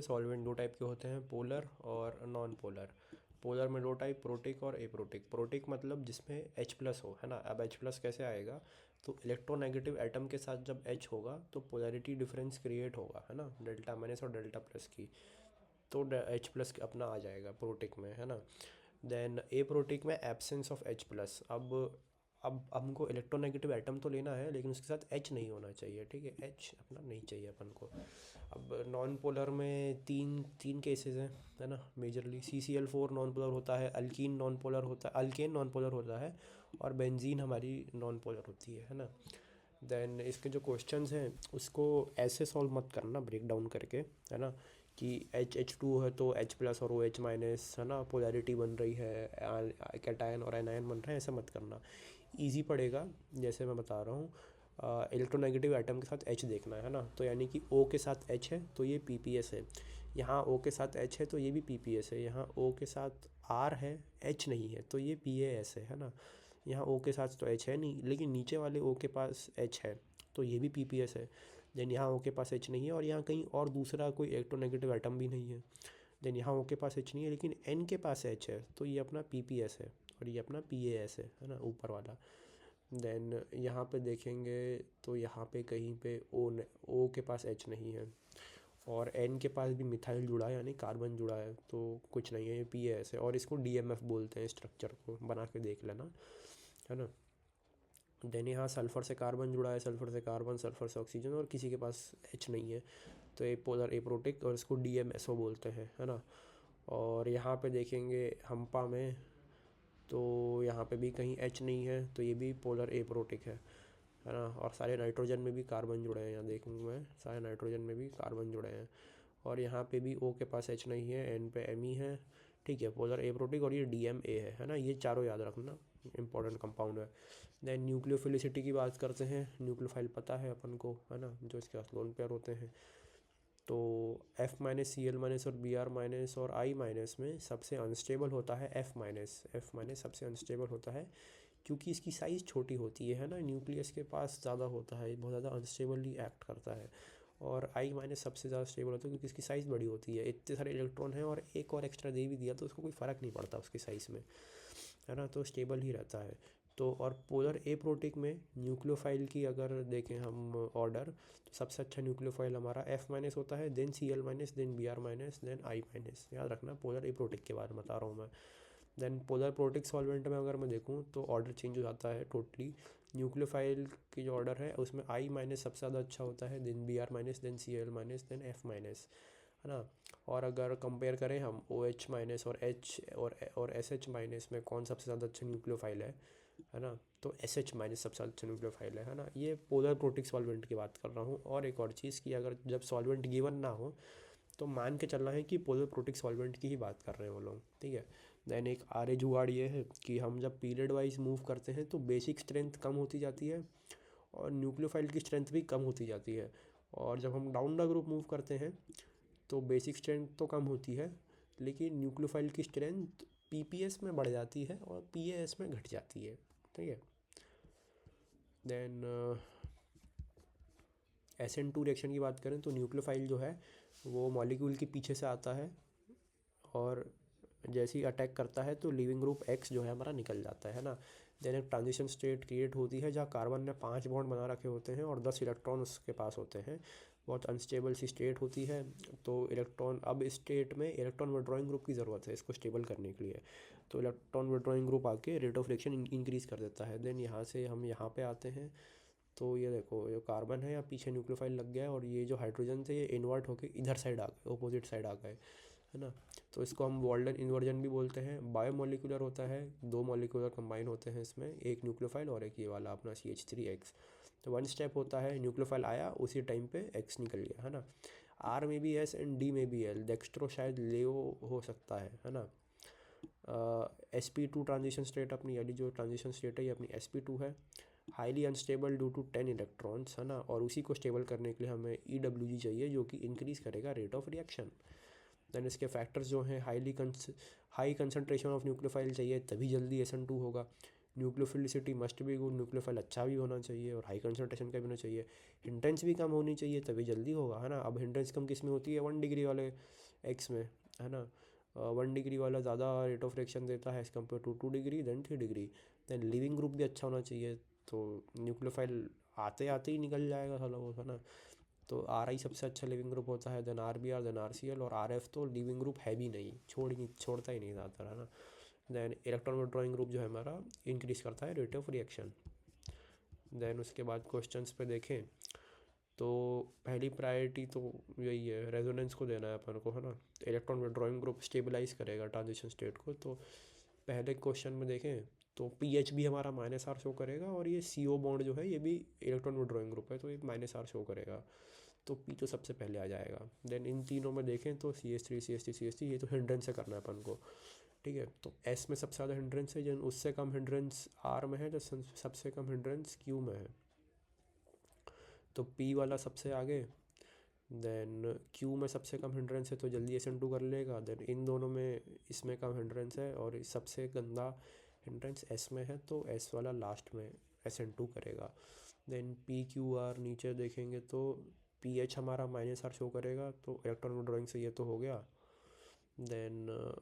Solvent दो type के होते हैं, पोलर और नॉन पोलर। पोलर में दो टाइप, प्रोटिक और एप्रोटिक। प्रोटिक मतलब जिसमें H प्लस हो, है ना। अब H प्लस कैसे आएगा, तो इलेक्ट्रोनेगेटिव एटम के साथ जब H होगा तो पोलैरिटी डिफरेंस क्रिएट होगा, है ना, डेल्टा माइनस और डेल्टा प्लस की। तो H प्लस अपना आ जाएगा प्रोटिक में, है ना। देन एप्रोटिक में एब्सेंस ऑफ H प्लस। अब हमको इलेक्ट्रोनेगेटिव एटम तो लेना है लेकिन उसके साथ H नहीं होना चाहिए, ठीक है, H अपना नहीं चाहिए अपन को। अब नॉन पोलर में तीन तीन केसेस हैं, है ना, मेजरली CCl4 नॉन पोलर होता है, अल्कीन नॉन पोलर होता है, अल्केन नॉन पोलर होता है, और बेंजीन हमारी नॉन पोलर होती है ना। देन इसके जो क्वेश्चंस हैं उसको ऐसे सॉल्व मत करना ब्रेक डाउन करके, है ना, कि H2 है तो H प्लस और OH माइनस, है ना, पोलैरिटी बन रही है, कैटायन और एनायन बन रहे हैं, ऐसा मत करना। इजी पड़ेगा। जैसे मैं बता रहा हूँ, इलेक्ट्रोनेगेटिव एटम के साथ H देखना है ना, तो यानी कि O के साथ H है तो ये PPS है, यहाँ O के साथ H है तो ये भी PPS है, यहाँ O के साथ R है, H नहीं है तो ये PAS है ना। यहाँ O के साथ तो H है नहीं लेकिन नीचे वाले O के पास H है तो ये भी PPS है। देन यहाँ O के पास H नहीं है और यहाँ कहीं और दूसरा कोई इलेक्ट्रोनेगेटिव एटम भी नहीं है। देन यहाँ O के पास H नहीं है लेकिन N के पास H है तो ये अपना PPS है और ये अपना PAS है ना, ऊपर वाला। देन यहाँ पे देखेंगे तो यहाँ पे कहीं पे O के पास H नहीं है और N के पास भी मिथाइल जुड़ा है यानी कार्बन जुड़ा है, तो कुछ नहीं है, ये PAS है और इसको DMF बोलते हैं, स्ट्रक्चर को बना के देख लेना, है ना। देन यहाँ सल्फ़र से कार्बन जुड़ा है, सल्फ़र से कार्बन, सल्फ़र से ऑक्सीजन, और किसी के पास H नहीं है तो एक पोलर एप्रोटिक और इसको DMSO बोलते हैं, है ना। और यहाँ पे देखेंगे हम्पा में तो यहाँ पे भी कहीं H नहीं है तो ये भी पोलर एप्रोटिक है ना। और सारे नाइट्रोजन में भी कार्बन जुड़े हैं, यहाँ देखूँगा मैं, सारे नाइट्रोजन में भी कार्बन जुड़े हैं। और यहाँ पे भी O के पास H नहीं है, N पे Me है, ठीक है, पोलर एप्रोटिक, और ये DMA है ना। ये चारों याद रखना, इंपॉर्टेंट कंपाउंड है। देन न्यूक्लियोफिलिसिटी की बात करते हैं। न्यूक्लियोफाइल पता है अपन को, है ना, जो इसके पास लोन पेयर होते हैं। तो F माइनस Cl माइनस और Br माइनस और I माइनस में सबसे अनस्टेबल होता है F माइनस। F माइनस सबसे अनस्टेबल होता है क्योंकि इसकी साइज़ छोटी होती है ना, न्यूक्लियस के पास ज़्यादा होता है, बहुत ज़्यादा अनस्टेबली एक्ट करता है। और I माइनस सबसे ज़्यादा स्टेबल होता है क्योंकि इसकी साइज़ बड़ी होती है, इतने सारे इलेक्ट्रॉन हैं और एक और एक्स्ट्रा दे भी दिया तो उसको कोई फ़र्क नहीं पड़ता उसकी साइज़ में, है ना, तो स्टेबल ही रहता है। तो और पोलर एप्रोटिक में न्यूक्लियोफाइल की अगर देखें हम ऑर्डर, तो सबसे अच्छा न्यूक्लियोफाइल हमारा F माइनस होता है, then Cl minus, then Br minus, then I minus. याद रखना, पोलर एप्रोटिक के बारे में बता रहा हूँ मैं। देन पोलर प्रोटिक सॉल्वेंट में अगर मैं देखूँ तो ऑर्डर चेंज हो जाता है टोटली। न्यूक्लियोफाइल की जो ऑर्डर है उसमें I माइनस सबसे ज़्यादा अच्छा होता है, then Br minus, then Cl minus, then F minus, है ना। और अगर कंपेयर करें हम OH माइनस और H और SH माइनस में कौन सबसे ज़्यादा अच्छा न्यूक्लियोफाइल है ना, तो SH माइनस सबसे अच्छा न्यूक्लियोफाइल है ना। ये पोलर प्रोटिक सॉल्वेंट की बात कर रहा हूँ। और एक और चीज़ की, अगर जब सॉल्वेंट गिवन ना हो तो मान के चलना है कि पोलर प्रोटिक सॉल्वेंट की ही बात कर रहे हैं वो लोग, ठीक है। देन एक आरे जुगाड़ ये है कि हम जब पीरियड वाइज मूव करते हैं तो बेसिक स्ट्रेंथ कम होती जाती है और न्यूक्लियोफाइल की स्ट्रेंथ भी कम होती जाती है। और जब हम डाउन द ग्रुप मूव करते हैं तो बेसिक स्ट्रेंथ तो कम होती है लेकिन न्यूक्लियोफाइल की स्ट्रेंथ PPS में बढ़ जाती है और PAS में घट जाती है, ठीक है। देन SN2 रिएक्शन की बात करें तो न्यूक्लियोफाइल जो है वो मॉलिक्यूल के पीछे से आता है और जैसे ही अटैक करता है तो लिविंग ग्रुप X जो है हमारा निकल जाता है ना। देन एक ट्रांजिशन स्टेट क्रिएट होती है जहाँ कार्बन ने 5 बॉन्ड बना रखे होते हैं और 10 इलेक्ट्रॉन उसके पास होते हैं। बहुत अनस्टेबल सी स्टेट होती है। तो इलेक्ट्रॉन, अब इस स्टेट में इलेक्ट्रॉन विड्रॉइंग ग्रुप की ज़रूरत है इसको स्टेबल करने के लिए। तो इलेक्ट्रॉन विड्रॉइंग ग्रुप आके रेट ऑफ रिएक्शन इंक्रीज़ कर देता है। देन यहाँ से हम यहाँ पे आते हैं तो ये देखो, ये कार्बन है, या पीछे न्यूक्लियोफाइल लग गया है और ये जो हाइड्रोजन थे ये इन्वर्ट होकर इधर साइड आ गए, अपोजिट साइड आ गए, है ना। तो इसको हम वॉल्डन इन्वर्जन भी बोलते हैं। बायोमोलिकुलर होता है, दो मॉलिक्यूलर कंबाइन होते हैं इसमें, एक न्यूक्लियोफाइल और एक ये वाला अपना CH3X। तो वन स्टेप होता है, न्यूक्लियोफाइल आया उसी टाइम पे X निकल गया, है ना। R में भी S एंड D में भी L, डेक्स्ट्रो शायद लेओ हो सकता है ना। sp2 ट्रांजिशन स्टेट अपनी वाली जो ट्रांजिशन स्टेट है ये अपनी sp2 है। Highly unstable due to 10 electrons, है ना, और उसी को स्टेबल करने के लिए हमें EWG चाहिए जो कि इंक्रीज़ करेगा रेट ऑफ रिएक्शन। देन इसके फैक्टर्स जो हैं, हाई कंसनट्रेशन ऑफ न्यूक्लियोफाइल चाहिए तभी जल्दी SN2 होगा। Nucleophilicity must be good, nucleophile अच्छा भी होना चाहिए और हाई कंसनट्रेशन का भी होना चाहिए। हिंड्रेंस भी कम होनी चाहिए तभी जल्दी होगा, है ना। अब हिंड्रेंस कम किस में होती है, 1 डिग्री वाले एक्स में, है ना। 1 डिग्री वाला ज़्यादा रेट ऑफ रिएक्शन देता है as compare to 2 degree, then 3 degree. Then leaving group भी अच्छा होना चाहिए, तो न्यूक्लियोफाइल आते आते ही निकल जाएगा साला वो, है ना। तो आर आई सबसे अच्छा लिविंग ग्रुप होता है, then R B R, then R C L, और आर एफ तो लिविंग ग्रुप है भी नहीं, छोड़ता ही नहीं ज़्यादातर, है ना। देन इलेक्ट्रॉन विड्रॉइंग ग्रुप जो है हमारा इंक्रीज़ करता है रेट ऑफ रिएक्शन। देन उसके बाद क्वेश्चंस पे देखें तो पहली प्रायोरिटी तो यही है, रेजोनेंस को देना है अपन को, है ना। इलेक्ट्रॉन विड्रॉइंग ग्रुप स्टेबलाइज करेगा ट्रांजिशन स्टेट को। तो पहले क्वेश्चन में देखें तो पीएच भी हमारा -R शो करेगा, और ये CO बॉन्ड जो है ये भी इलेक्ट्रॉन विड्रॉइंग ग्रुप है, तो ये -R शो करेगा। तो पी तो सबसे पहले आ जाएगा। देन इन तीनों में देखें तो CH3 CH3 CH3, ये तो हिंड्रेंस से करना है अपन को, ठीक है। तो एस में सबसे ज़्यादा हिंड्रेंस है, जन उससे कम हिंड्रेंस आर में है, तो सबसे कम हिंड्रेंस क्यू में है। तो पी वाला सबसे आगे, देन क्यू में सबसे कम हिंड्रेंस है तो जल्दी SN2 कर लेगा। देन इन दोनों में इसमें कम हिंड्रेंस है, और सबसे गंदा हिंड्रेंस एस में है, तो एस वाला लास्ट में SN2 करेगा। देन PQR नीचे देखेंगे तो PH हमारा -R शो करेगा, तो इलेक्ट्रॉन विड्रॉइंग से ये तो हो गया। देन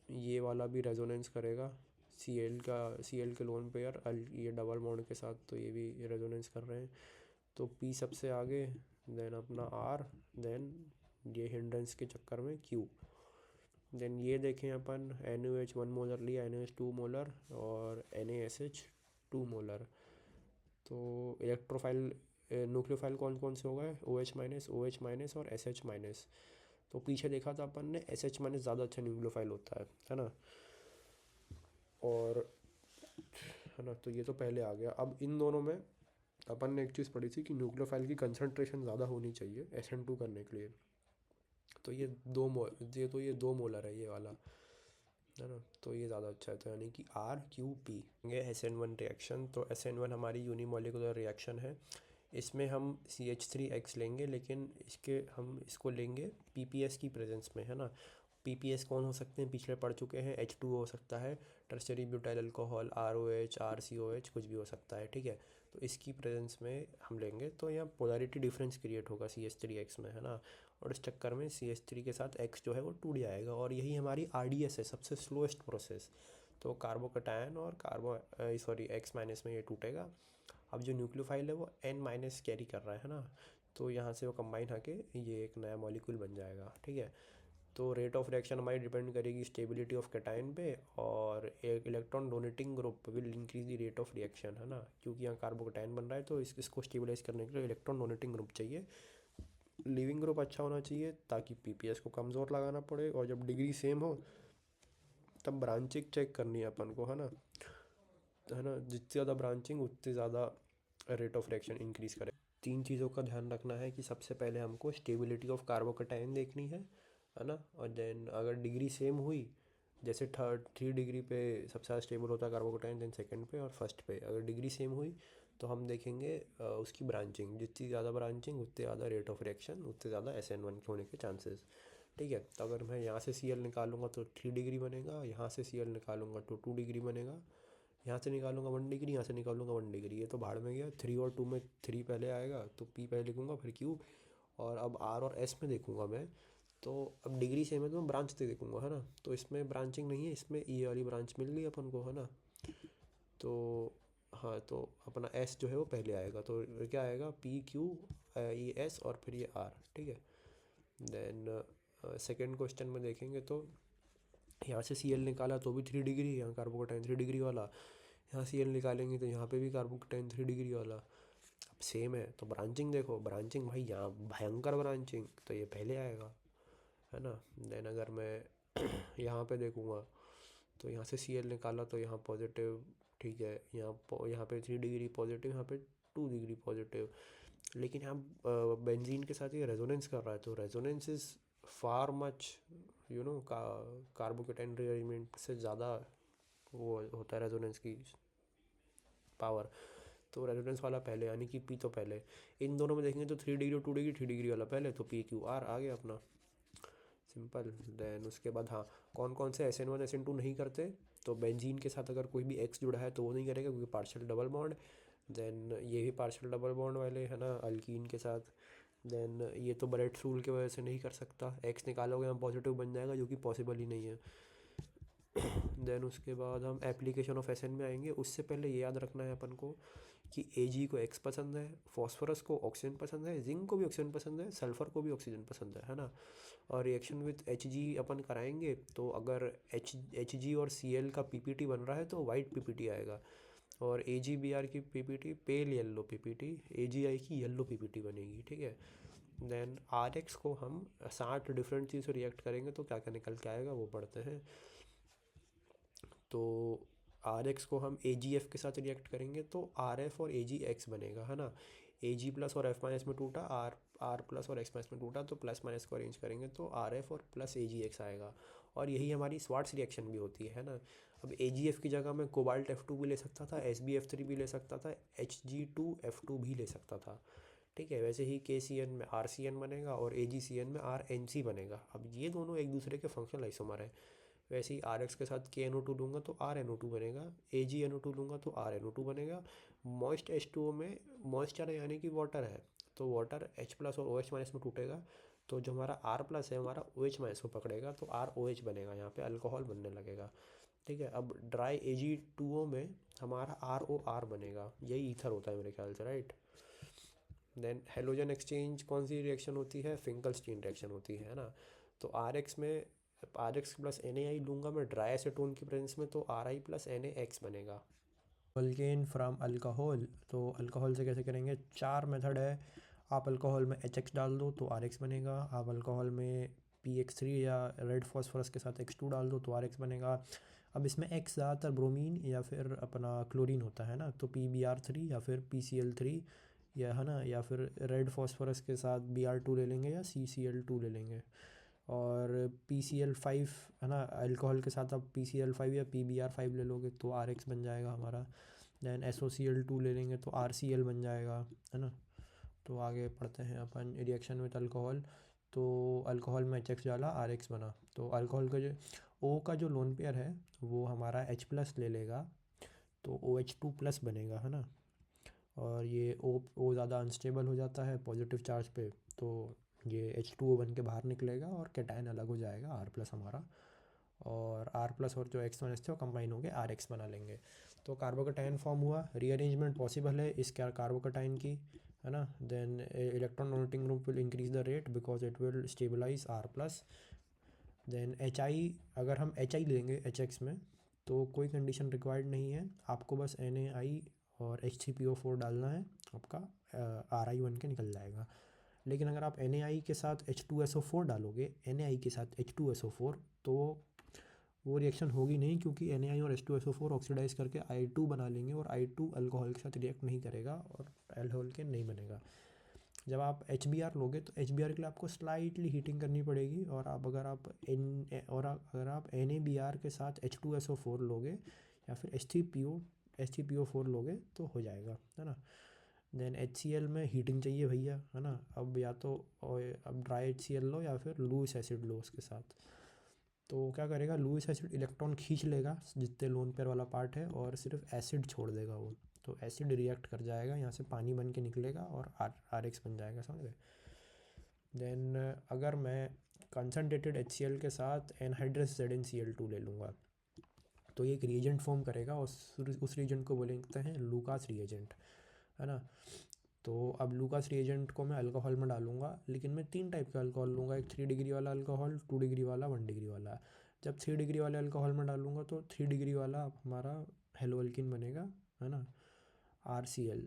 ये वाला भी रेजोनेंस करेगा, Cl के लोन पेयर ये डबल बॉन्ड के साथ, तो ये भी रेजोनेंस कर रहे हैं। तो P सबसे आगे, देन अपना R, देन ये हिंड्रेंस के चक्कर में Q। देन ये देखें अपन NaOH 1 मोलर लिया, NaOH 2 मोलर, और NaSH 2 मोलर। तो इलेक्ट्रोफाइल न्यूक्लियोफाइल कौन कौन से हो गए, OH- और SH-। तो पीछे देखा था अपन ने SH- ज़्यादा अच्छा न्यूक्लियोफाइल होता है ना। और है ना, तो ये तो पहले आ गया। अब इन दोनों में अपन ने एक चीज़ पढ़ी थी कि न्यूक्लियोफाइल की कंसंट्रेशन ज़्यादा होनी चाहिए SN2 करने के लिए। तो ये 2 मोलर है ये वाला, है ना। तो ये ज़्यादा अच्छा है, तो यानी कि RQP। ये SN1 रिएक्शन, तो SN1 हमारी यूनिमोलिकुलर रिएक्शन है। इसमें हम CH3X लेंगे, लेकिन हम इसको लेंगे PPS की प्रेजेंस में, है ना। PPS कौन हो सकते हैं, पिछले पढ़ चुके हैं, H2O हो सकता है, tertiary butyl alcohol, ROH, RCOH, कुछ भी हो सकता है, ठीक है। तो इसकी प्रेजेंस में हम लेंगे, तो यहाँ पोलैरिटी डिफरेंस क्रिएट होगा CH3X में, है ना। और इस चक्कर में CH3 के साथ X जो है वो टूट जाएगा, और यही हमारी RDS है, सबसे स्लोएस्ट प्रोसेस। तो कार्बोकटायन और X- में ये टूटेगा। अब जो न्यूक्लियोफाइल है वो N- कैरी कर रहा है ना, तो यहाँ से वो कंबाइन आके ये एक नया मॉलिक्यूल बन जाएगा, ठीक है। तो रेट ऑफ रिएक्शन हमारी डिपेंड करेगी स्टेबिलिटी ऑफ कैटायन पे, और एक electron donating group will increase the rate of reaction, है ना। क्योंकि यहाँ कार्बोकटायन बन रहा है, तो इसको स्टेबलाइज करने के लिए इलेक्ट्रॉन डोनेटिंग ग्रुप चाहिए। लिविंग ग्रुप अच्छा होना चाहिए ताकि PPS को कमज़ोर लगाना पड़े, और जब डिग्री सेम हो तब ब्रांचिंग चेक करनी है अपन को, है ना। जितनी ज़्यादा ब्रांचिंग उतनी ज़्यादा रेट ऑफ रिएक्शन इंक्रीज करे। तीन चीज़ों का ध्यान रखना है कि सबसे पहले हमको स्टेबिलिटी ऑफ कार्बोकटायन देखनी है ना। और देन अगर डिग्री सेम हुई, जैसे 3 डिग्री पे सबसे ज़्यादा स्टेबल होता है कार्बोकटायन, देन सेकंड पे और फर्स्ट पे अगर डिग्री सेम हुई तो हम देखेंगे उसकी ब्रांचिंग, जितनी ज़्यादा ब्रांचिंग उतने ज़्यादा रेट ऑफ रिएक्शन, उतने ज़्यादा SN1 होने के चांसेस, ठीक है। तो अगर मैं यहाँ से Cl निकालूंगा तो 3 डिग्री बनेगा, यहाँ से Cl निकालूंगा तो 2 डिग्री बनेगा, यहाँ से निकालूंगा 1 डिग्री, यहाँ से निकालूंगा 1 डिग्री, ये तो भाड़ में गया। 3 और 2 में 3 पहले आएगा, तो P पहले लिखूंगा, फिर Q। और अब R और S में देखूंगा मैं, तो अब डिग्री सेम है तो मैं ब्रांच से देखूंगा, है ना। तो इसमें ब्रांचिंग नहीं है, इसमें ये वाली ब्रांच मिल गई अपन को, है ना। तो हाँ, तो अपना S जो है वो पहले आएगा, तो क्या आएगा, PQES और फिर ये R, ठीक है। देन सेकेंड क्वेश्चन में देखेंगे तो यहाँ से Cl निकाला तो भी 3 डिग्री, यहाँ कार्बोकटाइन 3 डिग्री वाला, यहाँ Cl निकालेंगे तो यहाँ पे भी कार्बोकटाइन 3 डिग्री वाला। अब सेम है तो ब्रांचिंग देखो, ब्रांचिंग भाई यहाँ भयंकर ब्रांचिंग, तो ये पहले आएगा, है ना। देन अगर मैं यहाँ पे देखूँगा तो यहाँ से Cl निकाला तो यहाँ पॉजिटिव, ठीक है। यहाँ पे 3 डिग्री पॉजिटिव, यहाँ पे 2 डिग्री पॉजिटिव, लेकिन यहाँ बेंजीन के साथ ये रेजोनेंस कर रहा है, तो resonance is far much, carbocation rearrangement से ज़्यादा वो होता है रेजोनेंस की पावर। तो रेजोनेंस वाला पहले, यानी कि P तो पहले। इन दोनों में देखेंगे तो 3 डिग्री और 2 डिग्री, 3 डिग्री वाला पहले, तो PQR आ गया अपना। सिंपल। देन उसके बाद हाँ, कौन कौन से SN1 SN2 नहीं करते, तो बेंजीन के साथ अगर कोई भी X जुड़ा है तो वो नहीं करेगा क्योंकि पार्शियल डबल बॉन्ड। देन ये भी पार्शियल डबल बॉन्ड वाले है ना, अल्कीन के साथ। देन ये तो बरेट्स रूल की वजह से नहीं कर सकता, X निकालोगे हम पॉजिटिव बन जाएगा जो कि पॉसिबल ही नहीं है। देन उसके बाद हम एप्लीकेशन ऑफ SN में आएंगे। उससे पहले ये याद रखना है अपन को कि Ag को X पसंद है, फॉस्फोरस को ऑक्सीजन पसंद है, जिंक को भी ऑक्सीजन पसंद है, सल्फर को भी ऑक्सीजन पसंद है ना। और रिएक्शन विथ Hg अपन कराएंगे तो अगर Hg और Cl का PPT बन रहा है तो वाइट PPT आएगा, और AgBr की PPT pale yellow PPT, AgI की येलो PPT बनेगी, ठीक है। देन Rx को हम 60 डिफरेंट चीज़ से रिएक्ट करेंगे तो क्या क्या निकल के आएगा वो पढ़ते हैं। तो Rx को हम AgF के साथ रिएक्ट करेंगे तो RF और AgX बनेगा, है ना। Ag प्लस और F माइनस में टूटा, R प्लस और X माइनस में टूटा, तो प्लस माइनस को अरेंज करेंगे तो RF और प्लस AgX आएगा। और यही हमारी स्वार्ट्स रिएक्शन भी होती है ना। अब AgF की जगह मैं कोबाल्ट F2 भी ले सकता था, SbF3 भी ले सकता था, Hg2F2 भी ले सकता था, ठीक है। वैसे ही KCN में RCN बनेगा और AgCN में RNC बनेगा। अब ये दोनों एक दूसरे के फंक्शनल आइसोमर हैं। वैसे ही RX के साथ KNO2 लूँगा तो RNO2 बनेगा, AgNO2 लूँगा तो RNO2 बनेगा। मॉइस्ट H2O में मॉइस्चर है यानी कि वाटर है, तो वाटर H प्लस और OH माइनस में टूटेगा, तो जो हमारा R प्लस है हमारा OH माइनस को पकड़ेगा तो ROH बनेगा, यहाँ पे अल्कोहल बनने लगेगा, ठीक है। अब ड्राई Ag2O में हमारा ROR बनेगा, यही ईथर होता है मेरे ख्याल से, राइट। देन हेलोजन एक्सचेंज कौन सी रिएक्शन होती है, फिंकलस्टीन रिएक्शन होती है ना। तो RX में RX प्लस NaI लूँगा मैं ड्राई एसीटोन की प्रेजेंस में तो Ri प्लस NaX बनेगा। अल्केन फ्रॉम अल्कोहल, तो अल्कोहल से कैसे करेंगे, चार मेथड है। आप अल्कोहल में HX डाल दो तो RX बनेगा, आप अल्कोहल में PX3 या रेड फॉस्फोरस के साथ X2 डाल दो तो RX बनेगा। अब इसमें X ज़्यादातर ब्रोमीन या फिर अपना क्लोरीन होता है ना, तो PBr3 या फिर PCl3 या है ना, या फिर रेड फॉस्फोरस के साथ Br2 ले लेंगे या CCl2 ले लेंगे। और PCl5 है ना, अल्कोहल के साथ आप PCl5 या PBr5 ले लोगे तो RX बन जाएगा हमारा। देन SOCl2 ले लेंगे तो RCl बन जाएगा, है ना। तो आगे पढ़ते हैं अपन रिएक्शन विद अल्कोहल। तो अल्कोहल में HX डाला, RX बना, तो अल्कोहल का जो O का जो लोन पेयर है वो हमारा H प्लस ले लेगा तो OH2 प्लस बनेगा, है ना। और ये O ज़्यादा अनस्टेबल हो जाता है पॉजिटिव चार्ज पे, तो ये H2O बन के बाहर निकलेगा और कैटायन अलग हो जाएगा R प्लस हमारा। और R प्लस और जो X माइनस थे वो कंबाइन होकर RX बना लेंगे, तो कार्बोकैटायन फॉर्म हुआ। रीअरेंजमेंट पॉसिबल है इस कार्बोकैटायन की, है ना। Then electron donating group will increase the rate because it will stabilise R plus. Then HI, अगर हम HI लेंगे HX में तो कोई कंडीशन रिक्वायर्ड नहीं है, आपको बस NaI और H3PO4 डालना है, आपका RI बन के निकल जाएगा। लेकिन अगर आप NaI के साथ H2SO4 डालोगे, NaI के साथ H2SO4, तो वो रिएक्शन होगी नहीं, क्योंकि NaI और H2SO4 ऑक्सीडाइज करके I2 बना लेंगे और I2 अल्कोहल के साथ रिएक्ट नहीं करेगा और अल्कोहल के नहीं बनेगा। जब आप HBr लोगे तो HBr के लिए आपको स्लाइटली हीटिंग करनी पड़ेगी, और आप अगर आप NaBr के साथ H2SO4 लोगे या फिर H3PO4 लोगे तो हो जाएगा, है ना। देन HCl में हीटिंग चाहिए भैया, है ना। अब या तो अब ड्राई HCl लो या फिर लुइस एसिड लो उसके साथ। तो क्या करेगा, लुइस एसिड इलेक्ट्रॉन खींच लेगा जितने लोन पेयर वाला पार्ट है और सिर्फ एसिड छोड़ देगा वो, तो एसिड रिएक्ट कर जाएगा, यहाँ से पानी बन के निकलेगा और RX बन जाएगा, समझ गए। देन अगर मैं कंसनट्रेटेड HCl के साथ एनहाइड्रस ZnCl2 ले लूँगा तो ये एक रिएजेंट फॉर्म करेगा, उस रिएजेंट को बोलते हैं लूकास रिएजेंट, है ना। तो अब लूकास रिएजेंट को मैं अल्कोहल में डालूंगा, लेकिन मैं तीन टाइप का अल्कोहल लूँगा, एक 3 डिग्री वाला अल्कोहल, 2 डिग्री वाला, 1 डिग्री वाला। जब 3 डिग्री वाले अल्कोहल में डालूंगा तो 3 डिग्री वाला हमारा हेलो अल्किन बनेगा, है ना। RCl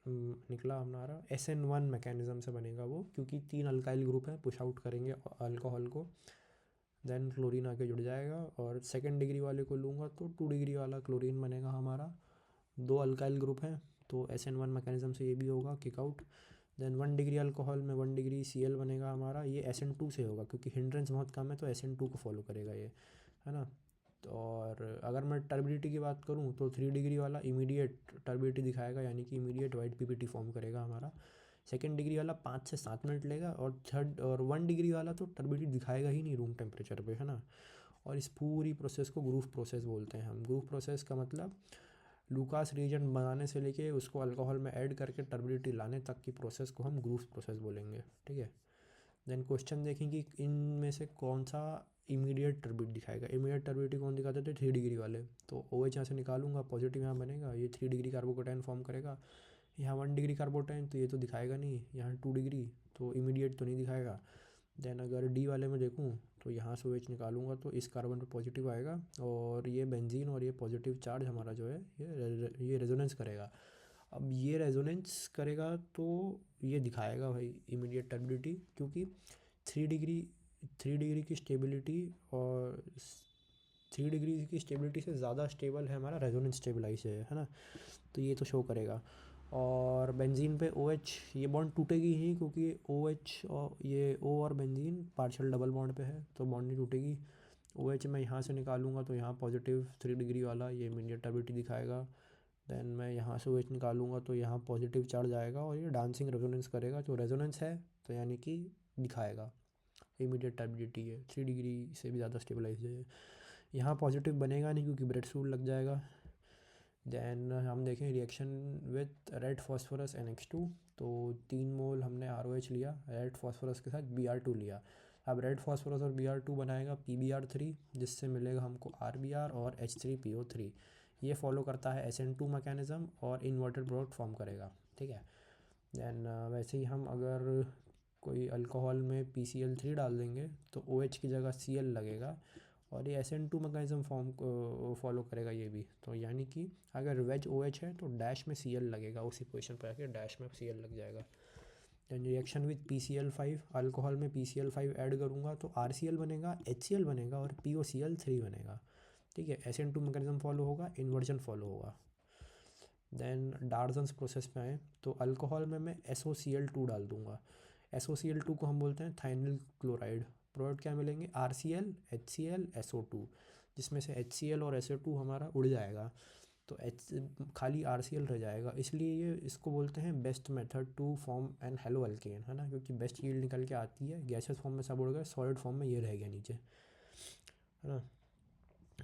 निकला हमारा SN1 मैकेनिज़्म से बनेगा वो, क्योंकि 3 अल्काइल ग्रुप हैं, पुश आउट करेंगे अल्कोहल को। देन क्लोरीन आके जुड़ जाएगा, और सेकेंड डिग्री वाले को लूँगा तो 2 डिग्री वाला क्लोरीन बनेगा हमारा। 2 अल्काइल ग्रुप हैं तो SN1 मैकेनिज़्म से ये भी होगा kick out. Then 1 degree alcohol में 1 डिग्री Cl बनेगा हमारा, ये SN2 से होगा क्योंकि हिंड्रेंस बहुत कम है तो SN2 को फॉलो करेगा ये, है ना। तो और अगर मैं टर्बिडिटी की बात करूँ तो 3 डिग्री वाला इमीडिएट टर्बिडिटी दिखाएगा, यानी कि इमीडिएट वाइट PPT फॉर्म करेगा हमारा। सेकेंड डिग्री वाला 5 से 7 मिनट लेगा, और थर्ड और 1 डिग्री वाला तो टर्बिडिटी दिखाएगा ही नहीं रूम टेम्परेचर पे, है ना। और इस पूरी प्रोसेस को ग्रूव प्रोसेस बोलते हैं हम। ग्रूव प्रोसेस का मतलब लूकास रिएजेंट बनाने से लेके उसको अल्कोहल में ऐड करके टर्बिडिटी लाने तक की प्रोसेस को हम ग्रूव प्रोसेस बोलेंगे, ठीक है। देन क्वेश्चन देखेंगे इनमें से कौन सा इमीडिएट टर्बिडिटी दिखाएगा। इमीडिएट टर्बिडिटी कौन दिखाते थे, 3 डिग्री वाले। तो ओ एच यहाँ से निकालूंगा, पॉजिटिव यहाँ बनेगा, ये 3 डिग्री कार्बोकेटाइन फॉर्म करेगा। यहाँ 1 डिग्री कार्बोटाइन, तो ये तो दिखाएगा नहीं। यहाँ 2 डिग्री, तो इमीडिएट तो नहीं दिखाएगा। देन अगर डी वाले में देखूँ तो यहाँ से ओ एच निकालूंगा तो इस कार्बन पे पॉजिटिव आएगा, और ये बेंजीन और ये पॉजिटिव चार्ज हमारा जो है ये रेजोनेंस करेगा। अब ये रेजोनेंस करेगा तो ये दिखाएगा भाई इमीडिएट टर्बिडिटी, क्योंकि 3 डिग्री 3 डिग्री की स्टेबिलिटी, और 3 डिग्री की स्टेबिलिटी से ज़्यादा स्टेबल है हमारा रेजोनेंस स्टेबलाइज है ना। तो ये तो शो करेगा। और बेंजीन पे ओ एच, ये बॉन्ड टूटेगी ही, क्योंकि ओ एच और ये ओ और बेंजीन पार्शियल डबल बॉन्ड पे है, तो बॉन्ड नहीं टूटेगी। ओ एच मैं यहाँ से निकालूंगा तो यहाँ पॉजिटिव 3 डिग्री वाला ये इमीडिएट टर्बिडिटी दिखाएगा। देन मैं यहाँ से ओ एच निकालूंगा तो यहाँ पॉजिटिव चार्ज आएगा, और ये डांसिंग रेजोनेंस करेगा। जो रेजोनेंस है तो यानी कि दिखाएगा इमीडिएट टर्बिडिटी है, 3 डिग्री से भी ज़्यादा स्टेबलाइज है। यहाँ पॉजिटिव बनेगा नहीं क्योंकि ब्रेड सूल लग जाएगा। देन हम देखें reaction with red phosphorus NH2, तो 3 मोल हमने ROH लिया, रेड फॉस्फोरस के साथ Br2 लिया। अब रेड फॉस्फोरस और Br2 बनाएगा PbR3, जिससे मिलेगा हमको RBr और H3PO3। ये फॉलो करता है SN2 मैकेनिज़्म और इन्वर्टेड प्रोडक्ट फॉर्म करेगा, ठीक है। देन वैसे ही हम अगर कोई अल्कोहल में PCl3 डाल देंगे तो OH की जगह Cl लगेगा, और ये SN2 मैकेनिज्म फॉर्म को फॉलो करेगा ये भी। तो यानी कि अगर वेज OH है तो डैश में Cl लगेगा, उसी पोजीशन पर आके डैश में Cl लग जाएगा। Then reaction with PCl5, alcohol में PCl5 ऐड करूँगा तो RCl बनेगा, HCl बनेगा और POCl3 बनेगा, ठीक है। SN2 मैकेनिज्म फॉलो होगा, इन्वर्जन फॉलो होगा। देन डार्जन्स प्रोसेस पे आए तो अल्कोहल में मैं SOCl2 डाल दूँगा। SOCl2 को हम बोलते हैं थाइनिल क्लोराइड। प्रोडक्ट क्या मिलेंगे, RCl, HCl, SO2, जिसमें से HCl और SO2 हमारा उड़ जाएगा, तो खाली RCl रह जाएगा। इसलिए ये इसको बोलते हैं best method to form an halo alkane, है ना, क्योंकि बेस्ट यील्ड निकल के आती है। गैसेस फॉर्म में सब उड़ गए, सॉलिड फॉर्म में ये रह गया नीचे, है ना।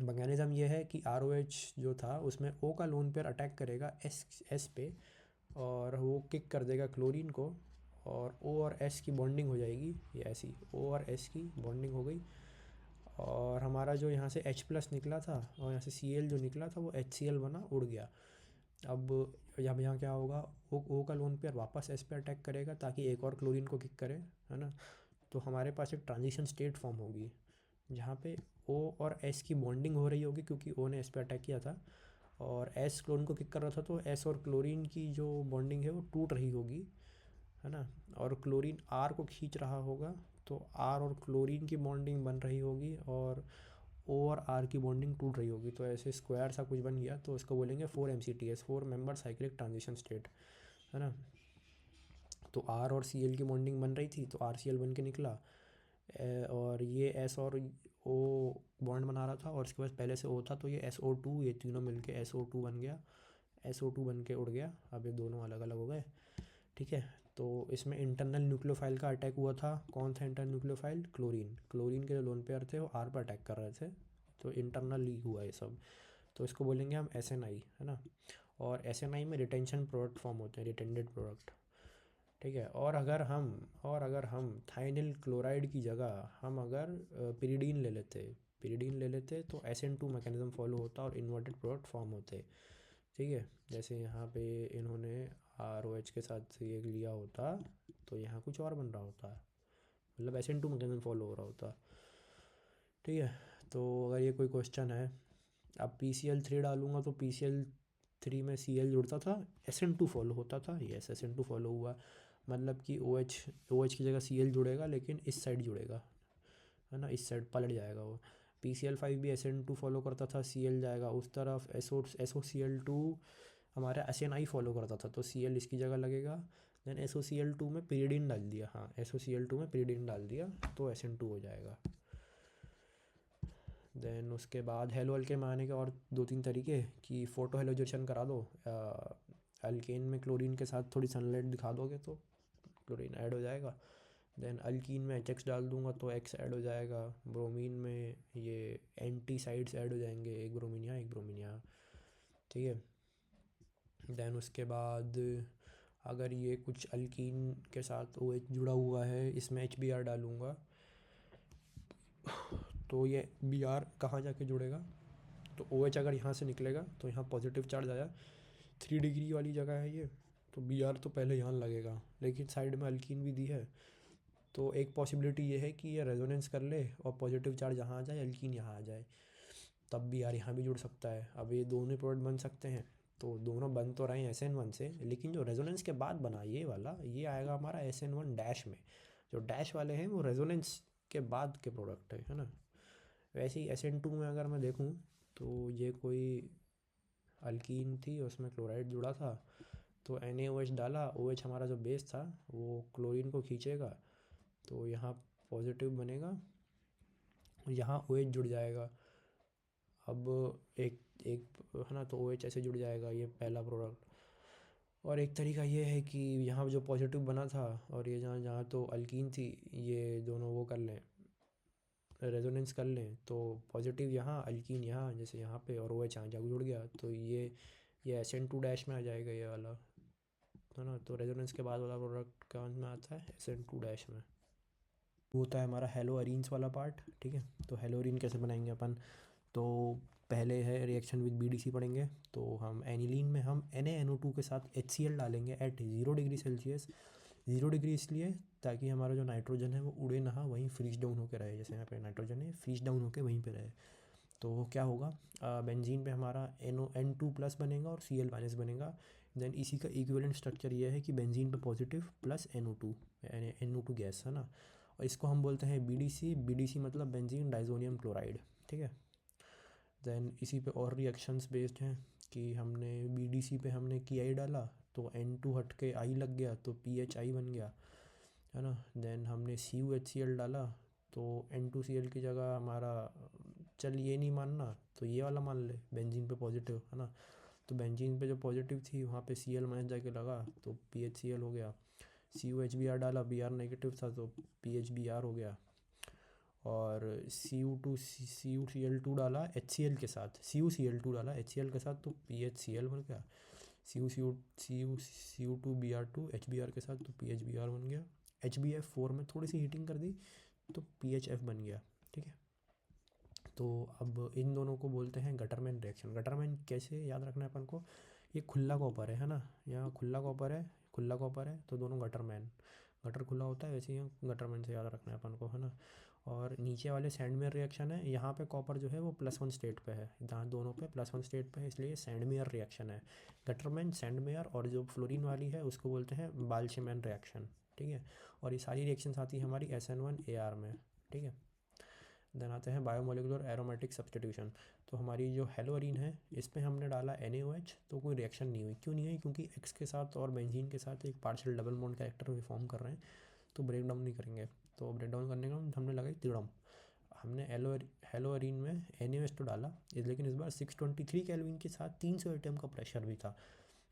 मैकेनिज़्म ये है कि ROH जो था उसमें O का लोन पेयर अटैक करेगा S पे, और वो किक कर देगा क्लोरीन को, और O और S की बॉन्डिंग हो जाएगी। ये ऐसी O और S की बॉन्डिंग हो गई, और हमारा जो यहाँ से H+ निकला था और यहाँ से Cl जो निकला था वो HCl बना, उड़ गया। अब यहाँ क्या होगा, O का लोन पेयर वापस S पे अटैक करेगा ताकि एक और क्लोरीन को किक करे, है ना। तो हमारे पास एक ट्रांजिशन स्टेट फॉर्म होगी जहाँ पे O और S की बॉन्डिंग हो रही होगी, क्योंकि O ने S पे अटैक किया था और S क्लोरीन को किक कर रहा था, तो S और क्लोरीन की जो बॉन्डिंग है वो टूट रही होगी, है ना। और क्लोरीन R को खींच रहा होगा, तो R और क्लोरीन की बॉन्डिंग बन रही होगी, और O और R की बॉन्डिंग टूट रही होगी। तो ऐसे स्क्वायर सा कुछ बन गया, तो इसको बोलेंगे 4 MCTS, 4 member cyclic transition state, है ना। तो R और Cl की बॉन्डिंग बन रही थी तो RCl बन के निकला, और ये S और O बॉन्ड बना रहा था, और इसके बाद पहले से O था, तो ये SO2, ये तीनों मिलके SO2 बन गया, SO2 बन के उड़ गया। अब ये दोनों अलग अलग हो गए, ठीक है। तो इसमें इंटरनल न्यूक्लियोफाइल का अटैक हुआ था। कौन था इंटरनल न्यूक्लियोफाइल, क्लोरीन के जो लोन पेयर थे वो R पर अटैक कर रहे थे, तो इंटरनल लीक हुआ ये सब। तो इसको बोलेंगे हम SNI, है ना। और SNI में रिटेंशन प्रोडक्ट फॉर्म होते हैं, रिटेंडेड प्रोडक्ट, ठीक है। और अगर हम थाइनिल क्लोराइड की जगह हम अगर पिरीडीन ले लेते तो SN2 मैकेनिज्म फॉलो होता और इन्वर्टेड प्रोडक्ट फॉर्म होते, ठीक है। जैसे यहाँ पे इन्होंने ROH के साथ ये लिया होता तो यहाँ कुछ और बन रहा होता, मतलब SN2 मैकेनिज्म फॉलो हो रहा होता, ठीक है। तो अगर ये कोई क्वेश्चन है, अब PCl3 डालूंगा तो PCl3 में Cl जुड़ता था, SN2 फॉलो होता था, यस SN2 फॉलो हुआ, मतलब कि OH की जगह Cl जुड़ेगा, लेकिन इस साइड जुड़ेगा, है ना, इस साइड पलट जाएगा वो। PCl5 भी SN2 फॉलो करता था, Cl जाएगा उस तरफ, SOCl2 हमारा SNI फॉलो करता था, तो Cl इसकी जगह लगेगा। देन SOCl2 में पिरीडीन डाल दिया, हाँ SOCl2 में पिरीडीन डाल दिया तो SN2 हो जाएगा। देन उसके बाद हेलो अल्केन बनाने के और 2-3 तरीके, कि फ़ोटो हेलोजेशन करा दो, अल्केन में क्लोरीन के साथ थोड़ी सनलाइट दिखा दोगे तो क्लोरीन ऐड हो जाएगा। देन अल्कीन में HX डाल दूंगा तो X ऐड हो जाएगा। ब्रोमीन में ये एंटी साइड्स ऐड हो जाएंगे, एक ब्रोमीन यहाँ एक ब्रोमीन यहाँ, ठीक है। देन उसके बाद अगर ये कुछ अल्कीन के साथ OH जुड़ा हुआ है, इसमें HBr डालूँगा तो ये Br कहाँ जाके जुड़ेगा, तो OH अगर यहाँ से निकलेगा तो यहाँ पॉजिटिव चार्ज आया, 3 डिग्री वाली जगह है ये, तो Br तो पहले यहाँ लगेगा, लेकिन साइड में अल्कीन भी दी है, तो एक पॉसिबिलिटी ये है कि ये रेजोनेंस कर ले और पॉजिटिव चार्ज यहाँ आ जाए, अल्कीन यहाँ आ जाए, तब Br यहाँ भी जुड़ सकता है। अब ये दोनों प्रोडक्ट बन सकते हैं, तो दोनों बन तो रहे हैं SN1 से, लेकिन जो रेजोनेंस के बाद बना ये वाला, ये आएगा हमारा SN1 डैश में। जो डैश वाले हैं वो रेजोनेंस के बाद के प्रोडक्ट है ना। वैसे ही SN2 में अगर मैं देखूँ तो ये कोई अल्कीन थी, उसमें क्लोराइड जुड़ा था, तो NaOH डाला, OH हमारा जो बेस था वो क्लोरीन को खींचेगा, तो यहाँ पॉजिटिव बनेगा, यहाँ OH जुड़ जाएगा। अब एक एक है ना, तो OH ऐसे जुड़ जाएगा, ये पहला प्रोडक्ट। और एक तरीका ये है कि यहाँ जो पॉजिटिव बना था और ये जहाँ जहाँ तो अल्कीन थी, ये दोनों वो कर लें, रेजोनेंस कर लें, तो पॉजिटिव यहाँ अल्कीन यहाँ, जैसे यहाँ पे, और OH यहाँ जाकर जुड़ गया, तो ये SN2 डैश में आ जाएगा ये वाला, है ना। तो रेजोनेंस के बाद वाला प्रोडक्ट कौन में आता है, SN2 डैश में। वो होता है हमारा हेलो अरीन्स वाला पार्ट, ठीक है। तो हेलो अरीन कैसे बनाएंगे अपन, तो पहले है रिएक्शन विद BDC पढ़ेंगे, तो हम एनिलीन में हम NaNO2 के साथ HCl डालेंगे एट 0 डिग्री सेल्सियस। 0 डिग्री इसलिए ताकि हमारा जो नाइट्रोजन है वो उड़े ना, वहीं फ्रीज डाउन होकर रहे, जैसे यहाँ पे नाइट्रोजन है फ्रीज डाउन होकर वहीं पे रहे। तो क्या होगा, बेंजीन पे हमारा N2 प्लस बनेगा और Cl माइनस बनेगा। देन इसी का इक्विवेलेंट स्ट्रक्चर ये है कि बेंजीन पे पॉजिटिव प्लस NO2 गैस है ना, और इसको हम बोलते हैं BDC मतलब बेंजीन डाइजोनियम क्लोराइड, ठीक है। देन इसी पे और रिएक्शंस बेस्ड हैं कि हमने BDC पे हमने की डाला तो N2 हट के I लग गया, तो PHI बन गया, है ना। देन हमने CuHCl डाला तो N2Cl की जगह हमारा, चल ये नहीं मानना तो ये वाला मान ले, बेंजीन पे पॉजिटिव है ना, तो बेंजीन पे जो पॉजिटिव थी वहाँ पे Cl माइनस जाके लगा तो PHCl हो गया। CuHBr डाला, Br नेगेटिव था तो PHBr हो गया। और CuCl2 डाला HCl के साथ, CuCl2 डाला HCl के साथ तो PHCl बन गया। Cu2Br2 HBr के साथ तो PHBr बन गया। HBF4 में थोड़ी सी हीटिंग कर दी तो PHF बन गया, ठीक है। तो अब इन दोनों को बोलते हैं गटरमैन रिएक्शन। गटरमैन कैसे याद रखना है अपन को, ये खुला कॉपर है ना, यहाँ खुला कॉपर है तो दोनों गटरमैन, गटर खुला होता है वैसे ही गटरमैन से याद रखना है अपन को, है ना। और नीचे वाले सैंडमेयर रिएक्शन है, यहाँ पे कॉपर जो है वो +1 स्टेट पे है, जहाँ दोनों पे +1 स्टेट पे है, इसलिए सैंडमेयर रिएक्शन है। गटरमैन, सैंडमेयर, और जो फ्लोरीन वाली है उसको बोलते हैं बाल्शमैन रिएक्शन, ठीक है। और ये सारी रिएक्शन आती है हमारी SN1AR में, ठीक है। देन आते हैं बायोमोलिकुलर एरोमेटिक सब्सटीट्यूशन। तो हमारी जो हेलोअरीन है इसमें हमने डाला NaOH, तो कोई रिएक्शन नहीं हुई। क्यों नहीं हुई, क्योंकि X के साथ और बेंजीन के साथ एक पार्शियल डबल बॉन्ड कैरेक्टर भी फॉर्म कर रहे हैं, तो ब्रेक डाउन नहीं करेंगे। तो ब्रेक डाउन करने का हमने लगाई तिड़म, हमने हेलोअरीन में NaOH तो डाला, लेकिन इस बार 623 केल्विन के साथ 300 एटम का प्रेशर भी था,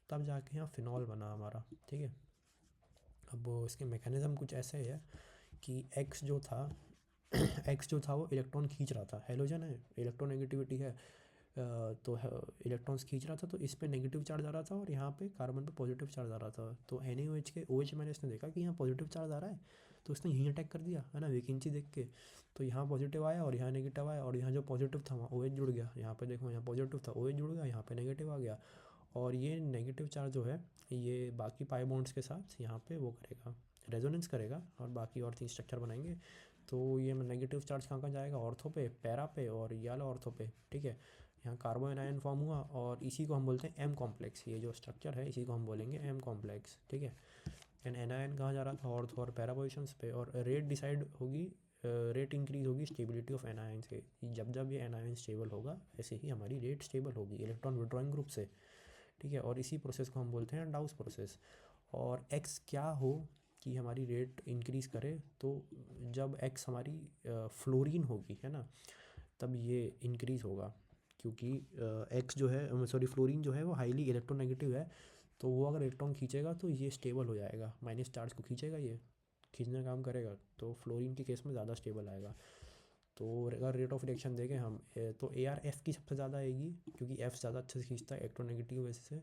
तब जाके यहाँ फिनॉल बना हमारा, ठीक है। अब इसके मैकेनिज़्म कुछ ऐसे है कि X जो था वो इलेक्ट्रॉन खींच रहा था, हेलोजन है, इलेक्ट्रोनेगेटिविटी है, तो इलेक्ट्रॉन्स खींच रहा था, तो इस पे नेगेटिव चार्ज आ रहा था और यहाँ पे कार्बन पे पॉजिटिव चार्ज आ रहा था। तो NaOH के OH माइनस ने देखा कि यहाँ पॉजिटिव चार्ज आ रहा है, तो उसने यहीं अटैक कर दिया, है ना, वैकेंसी देख के। तो यहाँ पॉजिटिव आया और यहाँ नेगेटिव आया, और यहाँ जो पॉजिटिव था वहाँ OH जुड़ गया, यहाँ पे देखो यहाँ पॉजिटिव था OH जुड़ गया, यहाँ पे नेगेटिव आ गया, और ये नेगेटिव चार्ज जो है ये बाकी पाई बॉन्ड्स के साथ यहाँ पे वो करेगा, रेजोनेंस करेगा, और बाकी और 3 स्ट्रक्चर बनाएंगे। तो ये नेगेटिव चार्ज कहाँ कहाँ जाएगा, ऑर्थो पे, पैरा पे, और ये वाला ऑर्थो पे, ठीक है। यहाँ कार्बन आयन फॉर्म हुआ, और इसी को हम बोलते हैं M कॉम्प्लेक्स, ये जो स्ट्रक्चर है इसी को हम बोलेंगे M कॉम्प्लेक्स, ठीक है। एंड एनायन कहाँ जा रहा था, ऑर्थो और पैरा पोजिशंस पे, और रेट डिसाइड होगी, रेट इंक्रीज होगी स्टेबिलिटी ऑफ एनायन से। जब जब ये एनायन स्टेबल होगा ऐसे ही हमारी रेट स्टेबल होगी इलेक्ट्रॉन विड्रॉइंग ग्रुप से, ठीक है। और इसी प्रोसेस को हम बोलते हैं डाउस प्रोसेस। और X क्या हो कि हमारी रेट इंक्रीज़ करे, तो जब X हमारी फ्लोरीन होगी, है ना, तब ये इंक्रीज़ होगा, क्योंकि X जो है, सॉरी, फ्लोरीन जो है वो हाईली इलेक्ट्रोनेगेटिव है, तो वो अगर इलेक्ट्रॉन खींचेगा तो ये स्टेबल हो जाएगा, माइनस चार्ज को खींचेगा, ये खींचने का काम करेगा, तो फ्लोरीन के केस में ज़्यादा स्टेबल आएगा। तो अगर रेट ऑफ रिएक्शन देखें हम तो ए आर एफ की सबसे ज़्यादा आएगी, क्योंकि एफ ज़्यादा अच्छे से खींचता है इलेक्ट्रोनेगेटिव वजह से,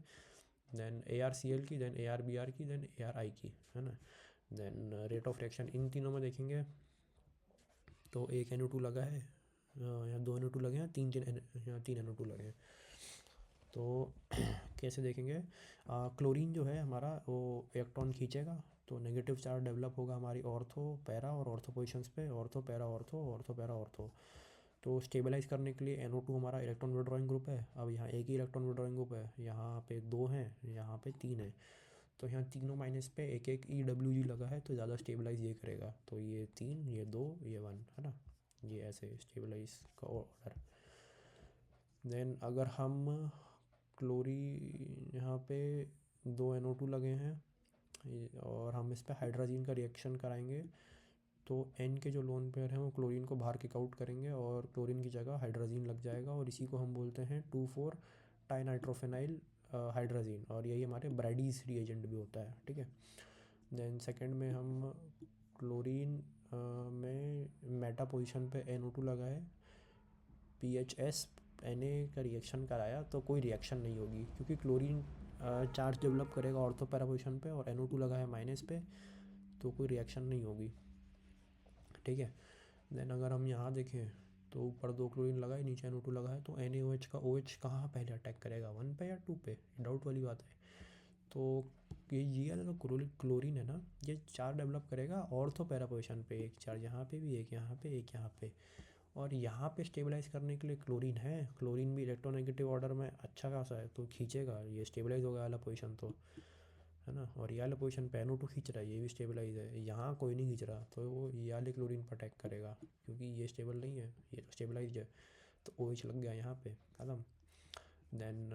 then A R C L की, then A R B R की, देन ए आर आई की, है ना। देन रेट ऑफ रिएक्शन इन तीनों में देखेंगे तो एक NO2 लगा है, यहाँ 2 NO2 लगे हैं, यहाँ 3 NO2 लगे हैं। तो कैसे देखेंगे, क्लोरीन जो है हमारा वो इलेक्ट्रॉन खींचेगा, तो नेगेटिव चार्ज डेवलप होगा हमारी ऑर्थो पैरा और ऑर्थो पोजिशंस पे, ortho para ortho, ortho para ortho. तो स्टेबलाइज करने के लिए NO2 हमारा इलेक्ट्रॉन विड्रॉइंग ग्रुप है, अब यहाँ एक ही इलेक्ट्रॉन विड्रॉइंग ग्रुप है, यहाँ पे 2 हैं, यहाँ पे 3 है, तो यहाँ तीनों माइनस पे एक एक EWG लगा है, तो ज़्यादा स्टेबलाइज ये करेगा, तो ये 3, ये 2, ये 1, है ना, ये ऐसे स्टेबलाइज का ऑर्डर। देन अगर हम यहाँ पे 2 NO2 लगे हैं और हम इस पर हाइड्रोजन का रिएक्शन कराएंगे, तो N के जो लोन पेयर हैं वो क्लोरीन को बाहर किक आउट करेंगे और क्लोरीन की जगह हाइड्रोजन लग जाएगा, और इसी को हम बोलते हैं 2,4 टाइनाइट्रोफेनाइल हाइड्रोजन, और यही हमारे ब्राइडीज रिएजेंट भी होता है, ठीक है। देन सेकंड में हम क्लोरीन में मेटा पोजीशन पे NO2 लगाए, PHS Na का रिएक्शन कराया, तो कोई रिएक्शन नहीं होगी, क्योंकि क्लोरीन चार्ज डेवलप करेगा ऑर्थो पैरा पोजीशन पे, और NO2 लगा है माइनस पे, तो कोई रिएक्शन नहीं होगी, ठीक है। देन अगर हम यहाँ देखें तो ऊपर 2 क्लोरीन लगा है, नीचे NO2 लगा है, तो NaOH का OH कहाँ पहले अटैक करेगा, 1 पे या 2 पे, डाउट वाली बात है। तो ये वाला जो क्लोरीन है ना, ये चार्ज डेवलप करेगा ऑर्थो पैरा पोजीशन पे, एक चार्ज यहाँ पे भी, एक यहाँ पे, एक यहाँ पे, और यहाँ पे स्टेबलाइज करने के लिए क्लोरीन है, क्लोरीन भी इलेक्ट्रोनेगेटिव ऑर्डर में अच्छा खासा है, तो खींचेगा, ये स्टेबलाइज होगा वाला पोजीशन, तो है ना। और ये वाला पोजीशन पे NO2 खींच रहा है, ये भी स्टेबलाइज है, यहाँ कोई नहीं खींच रहा, तो वो ये वाले क्लोरीन पर अटैक करेगा, क्योंकि ये स्टेबल नहीं है, ये तो स्टेबलाइज है, तो OH लग गया यहाँ पे, खत्म। देन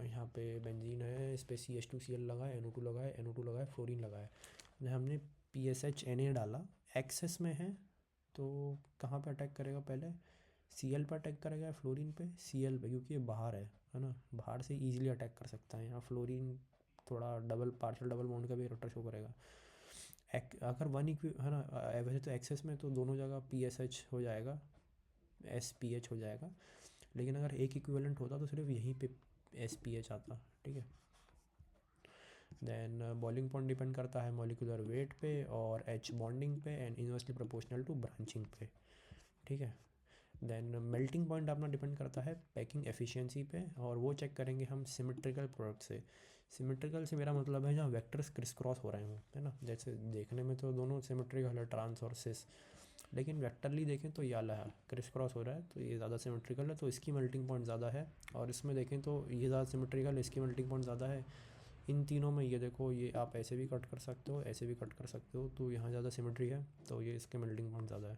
यहाँ पे बेंजीन है, इस पर CH2Cl लगा है, NO2 लगा है, NO2 लगा है, फ्लोरीन लगा है, हमने PSHNA डाला, एक्सेस में है, तो कहाँ पे अटैक करेगा, पहले Cl पर अटैक करेगा, फ्लोरीन पे, Cl पे, क्योंकि ये बाहर है ना, बाहर से इजीली अटैक कर सकता है, यहाँ फ्लोरीन थोड़ा डबल पार्शियल डबल बॉन्ड का भी इरेक्टर शो करेगा। अगर वन इक्वी है ना, वैसे तो एक्सेस में तो दोनों जगह PSH हो जाएगा, SPH हो जाएगा, लेकिन अगर एक इक्विवेलेंट होता तो सिर्फ यहीं पे SPH आता, ठीक है। देन बॉइलिंग पॉइंट डिपेंड करता है मॉलिक्यूलर वेट पे और H बॉन्डिंग पे, and inversely proportional to branching पे, ठीक है। देन मेल्टिंग पॉइंट अपना डिपेंड करता है पैकिंग एफिशिएंसी पे, और वो चेक करेंगे हम सिमेट्रिकल प्रोडक्ट से। सिमेट्रिकल से मेरा मतलब है जहाँ वेक्टर्स क्रिस क्रॉस हो रहे हों, है ना, जैसे देखने में तो दोनों सिमेट्रिकल है, ट्रांस और सिस, लेकिन वेक्टरली देखें तो ये वाला है क्रिस क्रॉस हो रहा है, तो ये ज़्यादा सिमेट्रिकल है, तो इसकी मेल्टिंग पॉइंट ज़्यादा है, और इसमें देखें तो ये ज़्यादा सिमेट्रिकल है, इसकी मेल्टिंग पॉइंट ज़्यादा है। इन तीनों में ये देखो, ये आप ऐसे भी कट कर सकते हो, ऐसे भी कट कर सकते हो, तो यहाँ ज़्यादा सिमेट्री है, तो ये इसके मेल्टिंग पॉइंट ज़्यादा है।